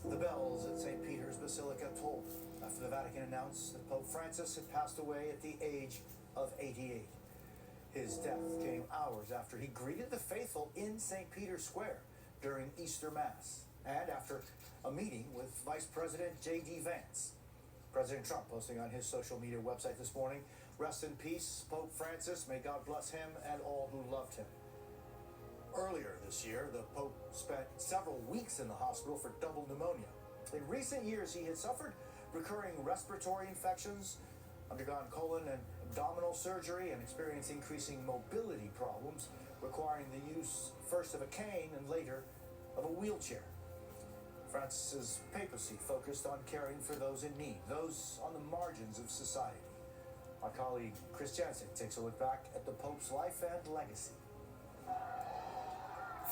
The bells at St. Peter's Basilica tolled after the Vatican announced that Pope Francis had passed away at the age of 88. His death came hours after he greeted the faithful in St. Peter's Square during Easter Mass and after a meeting with Vice President J.D. Vance. President Trump posting on his social media website this morning, "Rest in peace, Pope Francis. May God bless him and all who loved him." Earlier this year, the Pope spent several weeks in the hospital for double pneumonia. In recent years, he had suffered recurring respiratory infections, undergone colon and abdominal surgery, and experienced increasing mobility problems, requiring the use first of a cane and later of a wheelchair. Francis's papacy focused on caring for those in need, those on the margins of society. My colleague Chris Jancic takes a look back at the Pope's life and legacy.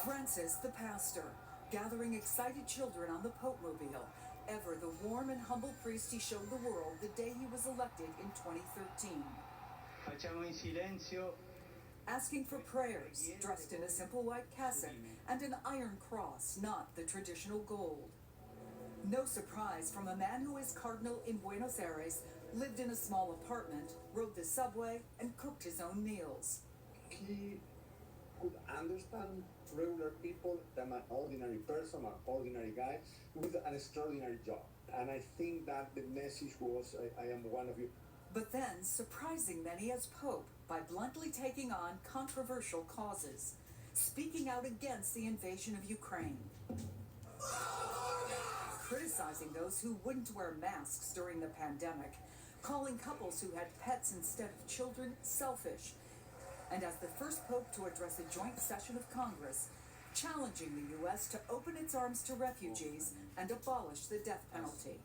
Francis, the pastor, gathering excited children on the Pope-mobile, ever the warm and humble priest he showed the world the day he was elected in 2013. Facciamo in silenzio. Asking for prayers, dressed in a simple white cassock and an iron cross, not the traditional gold. No surprise from a man who is cardinal in Buenos Aires, lived in a small apartment, rode the subway, and cooked his own meals. He could understand regular people, I'm an ordinary person, an ordinary guy, with an extraordinary job. And I think that the message was, I am one of you. But then, surprising many as Pope by bluntly taking on controversial causes, speaking out against the invasion of Ukraine, criticizing those who wouldn't wear masks during the pandemic, calling couples who had pets instead of children selfish, and as the first Pope to address a joint session of Congress, challenging the U.S. to open its arms to refugees and abolish the death penalty.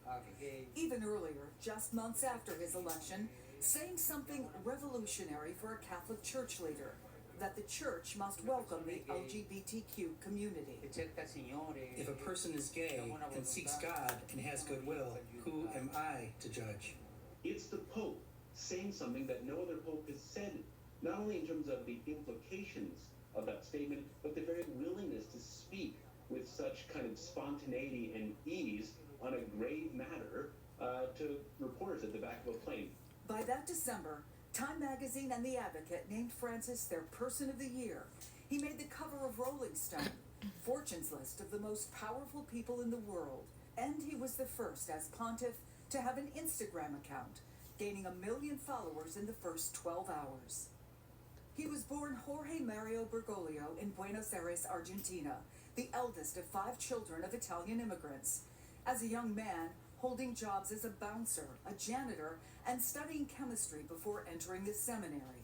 Even earlier, just months after his election, saying something revolutionary for a Catholic Church leader, that the Church must welcome the LGBTQ community. If a person is gay and seeks God and has goodwill, who am I to judge? It's the Pope saying something that no other Pope has said, not only in terms of the implications of that statement, but the very willingness to speak with such kind of spontaneity and ease on a grave matter to reporters at the back of a plane. By that December, Time magazine and The Advocate named Francis their Person of the Year. He made the cover of Rolling Stone, Fortune's list of the most powerful people in the world, and he was the first as pontiff to have an Instagram account, gaining 1 million followers in the first 12 hours. He was born Jorge Mario Bergoglio in Buenos Aires, Argentina, the eldest of 5 children of Italian immigrants. As a young man, holding jobs as a bouncer, a janitor, and studying chemistry before entering the seminary.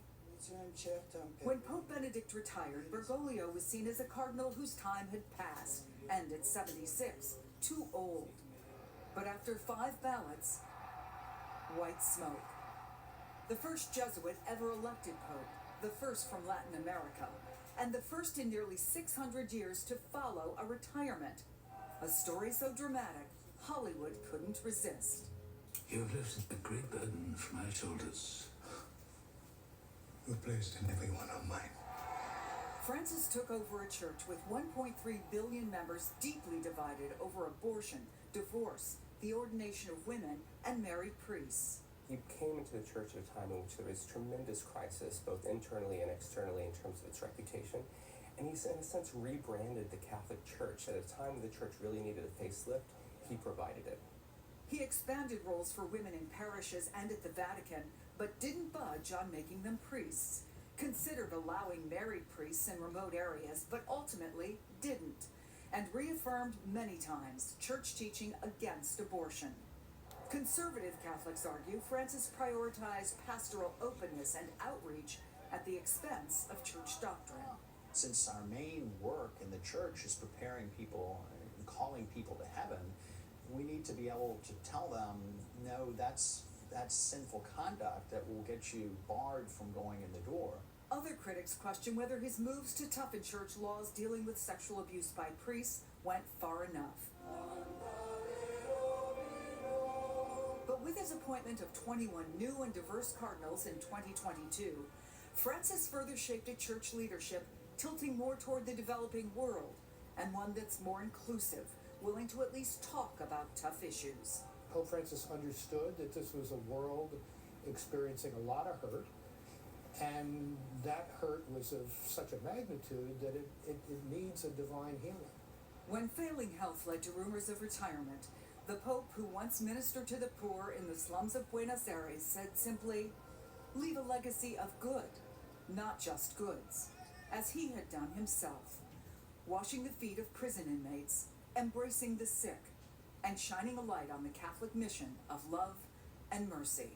When Pope Benedict retired, Bergoglio was seen as a cardinal whose time had passed, and at 76, too old. But after 5 ballots, white smoke. The first Jesuit ever elected Pope, the first from Latin America, and the first in nearly 600 years to follow a retirement. A story so dramatic, Hollywood couldn't resist. You've lifted a great burden from my shoulders. You've placed in every one of mine. Francis took over a church with 1.3 billion members deeply divided over abortion, divorce, the ordination of women, and married priests. He came into the church at a time in which there was tremendous crisis, both internally and externally, in terms of its reputation. And he's, in a sense, rebranded the Catholic Church. At a time when the church really needed a facelift, he provided it. He expanded roles for women in parishes and at the Vatican, but didn't budge on making them priests. Considered allowing married priests in remote areas, but ultimately didn't. And reaffirmed many times church teaching against abortion. Conservative Catholics argue Francis prioritized pastoral openness and outreach at the expense of church doctrine. Since our main work in the church is preparing people and calling people to heaven, we need to be able to tell them, no, that's sinful conduct that will get you barred from going in the door. Other critics question whether his moves to toughen church laws dealing with sexual abuse by priests went far enough. But with his appointment of 21 new and diverse cardinals in 2022, Francis further shaped a church leadership tilting more toward the developing world, and one that's more inclusive, willing to at least talk about tough issues. Pope Francis understood that this was a world experiencing a lot of hurt, and that hurt was of such a magnitude that it needs a divine healing. When failing health led to rumors of retirement, the Pope, who once ministered to the poor in the slums of Buenos Aires, said simply, "Leave a legacy of good, not just goods," as he had done himself, washing the feet of prison inmates, embracing the sick, and shining a light on the Catholic mission of love and mercy.